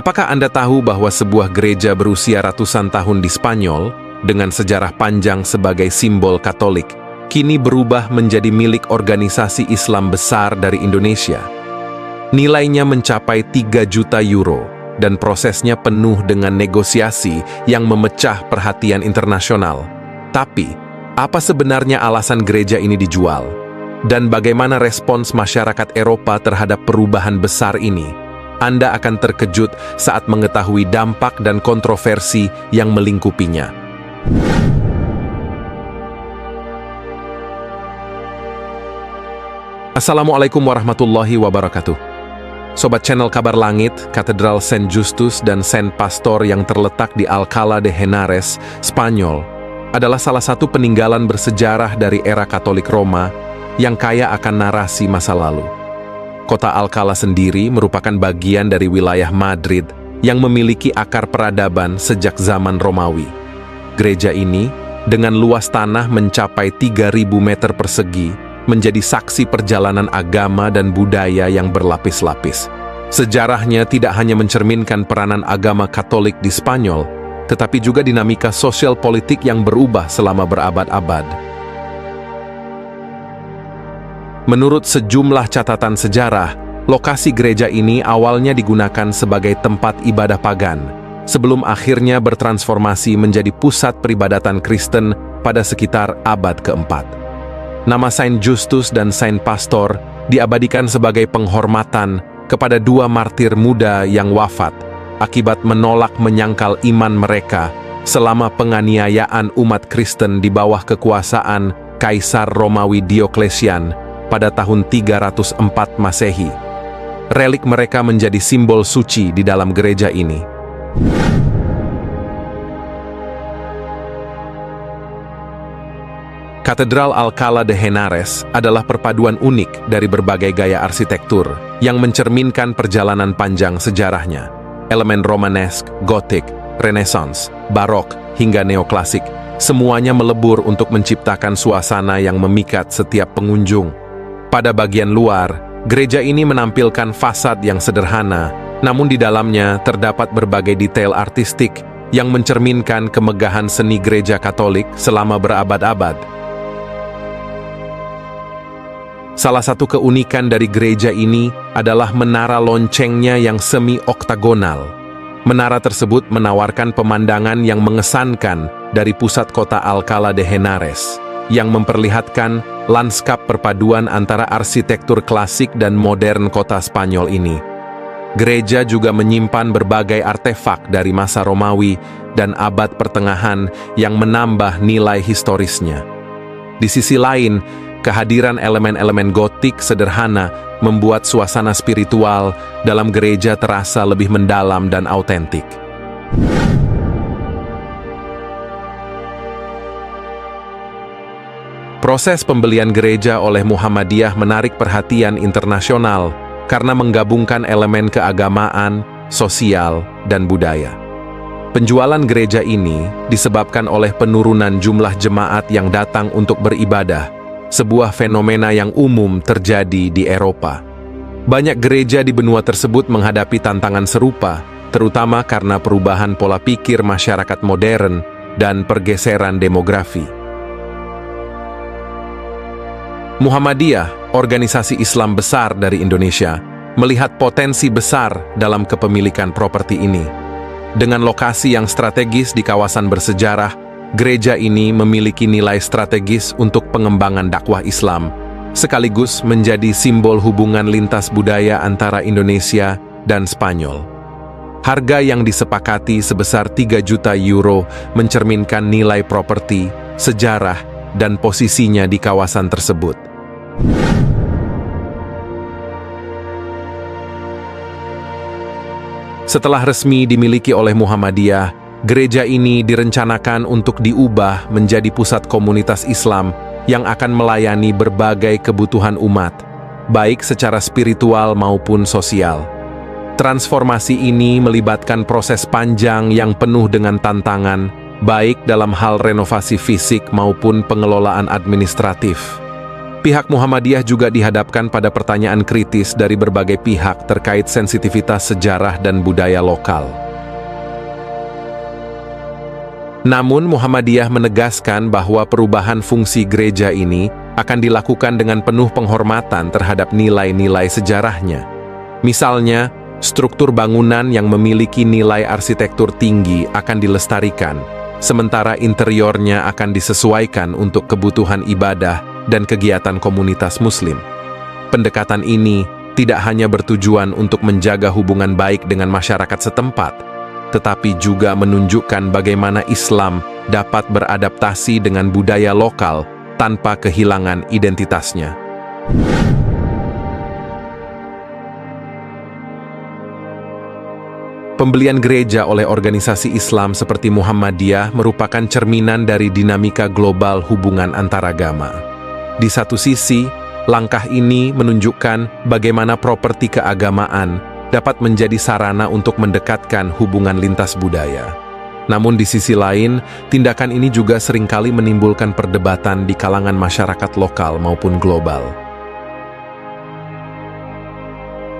Apakah Anda tahu bahwa sebuah gereja berusia ratusan tahun di Spanyol, dengan sejarah panjang sebagai simbol Katolik, kini berubah menjadi milik organisasi Islam besar dari Indonesia? Nilainya mencapai 3 juta euro, dan prosesnya penuh dengan negosiasi yang memecah perhatian internasional. Tapi, apa sebenarnya alasan gereja ini dijual? Dan bagaimana respons masyarakat Eropa terhadap perubahan besar ini? Anda akan terkejut saat mengetahui dampak dan kontroversi yang melingkupinya. Assalamualaikum warahmatullahi wabarakatuh. Sobat channel Kabar Langit, Katedral Saint Justus dan Saint Pastor yang terletak di Alcalá de Henares, Spanyol, adalah salah satu peninggalan bersejarah dari era Katolik Roma yang kaya akan narasi masa lalu. Kota Alcalá sendiri merupakan bagian dari wilayah Madrid yang memiliki akar peradaban sejak zaman Romawi. Gereja ini, dengan luas tanah mencapai 3.000 meter persegi, menjadi saksi perjalanan agama dan budaya yang berlapis-lapis. Sejarahnya tidak hanya mencerminkan peranan agama Katolik di Spanyol, tetapi juga dinamika sosial politik yang berubah selama berabad-abad. Menurut sejumlah catatan sejarah, lokasi gereja ini awalnya digunakan sebagai tempat ibadah pagan, sebelum akhirnya bertransformasi menjadi pusat peribadatan Kristen pada sekitar abad keempat. Nama Saint Justus dan Saint Pastor diabadikan sebagai penghormatan kepada 2 martir muda yang wafat akibat menolak menyangkal iman mereka selama penganiayaan umat Kristen di bawah kekuasaan Kaisar Romawi Dioklesian pada tahun 304 Masehi. Relik mereka menjadi simbol suci di dalam gereja ini. Katedral Alcalá de Henares adalah perpaduan unik dari berbagai gaya arsitektur yang mencerminkan perjalanan panjang sejarahnya. Elemen Romanesk, Gotik, Renaissance, Barok, hingga neoklasik, semuanya melebur untuk menciptakan suasana yang memikat setiap pengunjung. Pada bagian luar, gereja ini menampilkan fasad yang sederhana, namun di dalamnya terdapat berbagai detail artistik yang mencerminkan kemegahan seni gereja Katolik selama berabad-abad. Salah satu keunikan dari gereja ini adalah menara loncengnya yang semi-oktagonal. Menara tersebut menawarkan pemandangan yang mengesankan dari pusat kota Alcalá de Henares, yang memperlihatkan lanskap perpaduan antara arsitektur klasik dan modern kota Spanyol ini. Gereja juga menyimpan berbagai artefak dari masa Romawi dan abad pertengahan yang menambah nilai historisnya. Di sisi lain, kehadiran elemen-elemen gotik sederhana membuat suasana spiritual dalam gereja terasa lebih mendalam dan autentik. Proses pembelian gereja oleh Muhammadiyah menarik perhatian internasional karena menggabungkan elemen keagamaan, sosial, dan budaya. Penjualan gereja ini disebabkan oleh penurunan jumlah jemaat yang datang untuk beribadah, sebuah fenomena yang umum terjadi di Eropa. Banyak gereja di benua tersebut menghadapi tantangan serupa, terutama karena perubahan pola pikir masyarakat modern dan pergeseran demografi. Muhammadiyah, organisasi Islam besar dari Indonesia, melihat potensi besar dalam kepemilikan properti ini. Dengan lokasi yang strategis di kawasan bersejarah, gereja ini memiliki nilai strategis untuk pengembangan dakwah Islam, sekaligus menjadi simbol hubungan lintas budaya antara Indonesia dan Spanyol. Harga yang disepakati sebesar 3 juta euro mencerminkan nilai properti, sejarah, dan posisinya di kawasan tersebut. Setelah resmi dimiliki oleh Muhammadiyah, gereja ini direncanakan untuk diubah menjadi pusat komunitas Islam yang akan melayani berbagai kebutuhan umat, baik secara spiritual maupun sosial. Transformasi ini melibatkan proses panjang yang penuh dengan tantangan, baik dalam hal renovasi fisik maupun pengelolaan administratif. Pihak Muhammadiyah juga dihadapkan pada pertanyaan kritis dari berbagai pihak terkait sensitivitas sejarah dan budaya lokal. Namun, Muhammadiyah menegaskan bahwa perubahan fungsi gereja ini akan dilakukan dengan penuh penghormatan terhadap nilai-nilai sejarahnya. Misalnya, struktur bangunan yang memiliki nilai arsitektur tinggi akan dilestarikan, sementara interiornya akan disesuaikan untuk kebutuhan ibadah dan kegiatan komunitas Muslim. Pendekatan ini tidak hanya bertujuan untuk menjaga hubungan baik dengan masyarakat setempat, tetapi juga menunjukkan bagaimana Islam dapat beradaptasi dengan budaya lokal tanpa kehilangan identitasnya. Pembelian gereja oleh organisasi Islam seperti Muhammadiyah merupakan cerminan dari dinamika global hubungan antaragama. Di satu sisi, langkah ini menunjukkan bagaimana properti keagamaan dapat menjadi sarana untuk mendekatkan hubungan lintas budaya. Namun di sisi lain, tindakan ini juga seringkali menimbulkan perdebatan di kalangan masyarakat lokal maupun global.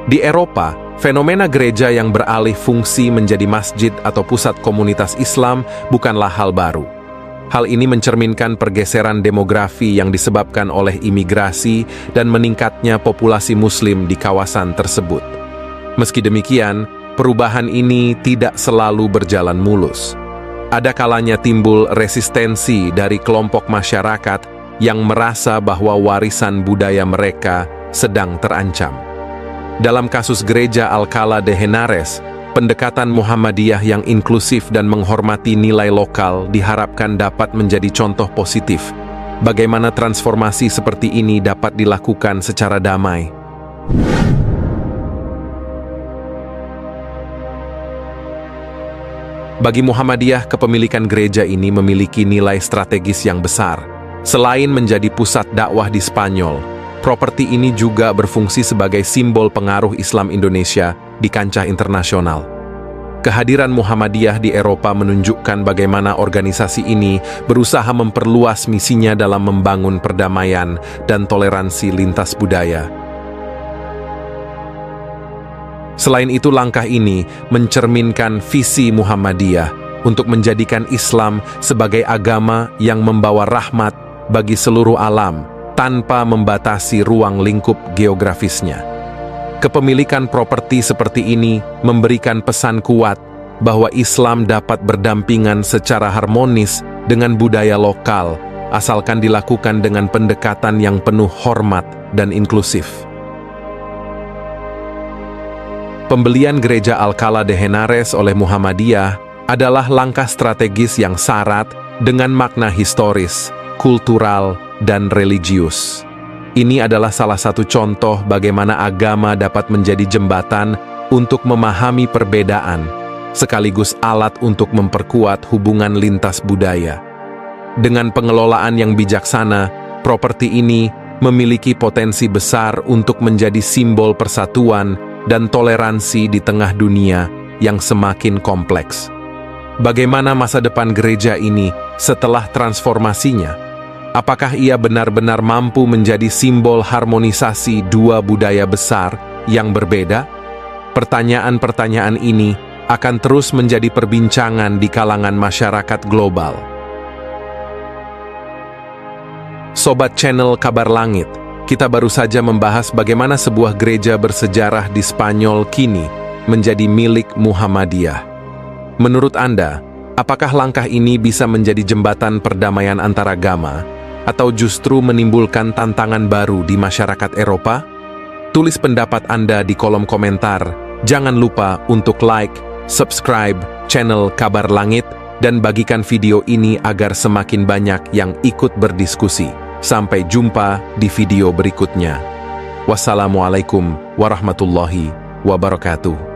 Di Eropa, fenomena gereja yang beralih fungsi menjadi masjid atau pusat komunitas Islam bukanlah hal baru. Hal ini mencerminkan pergeseran demografi yang disebabkan oleh imigrasi dan meningkatnya populasi Muslim di kawasan tersebut. Meski demikian, perubahan ini tidak selalu berjalan mulus. Ada kalanya timbul resistensi dari kelompok masyarakat yang merasa bahwa warisan budaya mereka sedang terancam. Dalam kasus gereja Alcalá de Henares, pendekatan Muhammadiyah yang inklusif dan menghormati nilai lokal diharapkan dapat menjadi contoh positif bagaimana transformasi seperti ini dapat dilakukan secara damai. Bagi Muhammadiyah, kepemilikan gereja ini memiliki nilai strategis yang besar. Selain menjadi pusat dakwah di Spanyol, properti ini juga berfungsi sebagai simbol pengaruh Islam Indonesia di kancah internasional. Kehadiran Muhammadiyah di Eropa menunjukkan bagaimana organisasi ini berusaha memperluas misinya dalam membangun perdamaian dan toleransi lintas budaya. Selain itu, langkah ini mencerminkan visi Muhammadiyah untuk menjadikan Islam sebagai agama yang membawa rahmat bagi seluruh alam tanpa membatasi ruang lingkup geografisnya. Kepemilikan properti seperti ini memberikan pesan kuat bahwa Islam dapat berdampingan secara harmonis dengan budaya lokal, asalkan dilakukan dengan pendekatan yang penuh hormat dan inklusif. Pembelian gereja Alcalá de Henares oleh Muhammadiyah adalah langkah strategis yang syarat dengan makna historis, kultural, dan religius. Ini adalah salah satu contoh bagaimana agama dapat menjadi jembatan untuk memahami perbedaan, sekaligus alat untuk memperkuat hubungan lintas budaya. Dengan pengelolaan yang bijaksana, properti ini memiliki potensi besar untuk menjadi simbol persatuan dan toleransi di tengah dunia yang semakin kompleks. Bagaimana masa depan gereja ini setelah transformasinya? Apakah ia benar-benar mampu menjadi simbol harmonisasi dua budaya besar yang berbeda? Pertanyaan-pertanyaan ini akan terus menjadi perbincangan di kalangan masyarakat global. Sobat channel Kabar Langit, kita baru saja membahas bagaimana sebuah gereja bersejarah di Spanyol kini menjadi milik Muhammadiyah. Menurut Anda, apakah langkah ini bisa menjadi jembatan perdamaian antaragama, atau justru menimbulkan tantangan baru di masyarakat Eropa? Tulis pendapat Anda di kolom komentar. Jangan lupa untuk like, subscribe channel Kabar Langit, dan bagikan video ini agar semakin banyak yang ikut berdiskusi. Sampai jumpa di video berikutnya. Wassalamualaikum warahmatullahi wabarakatuh.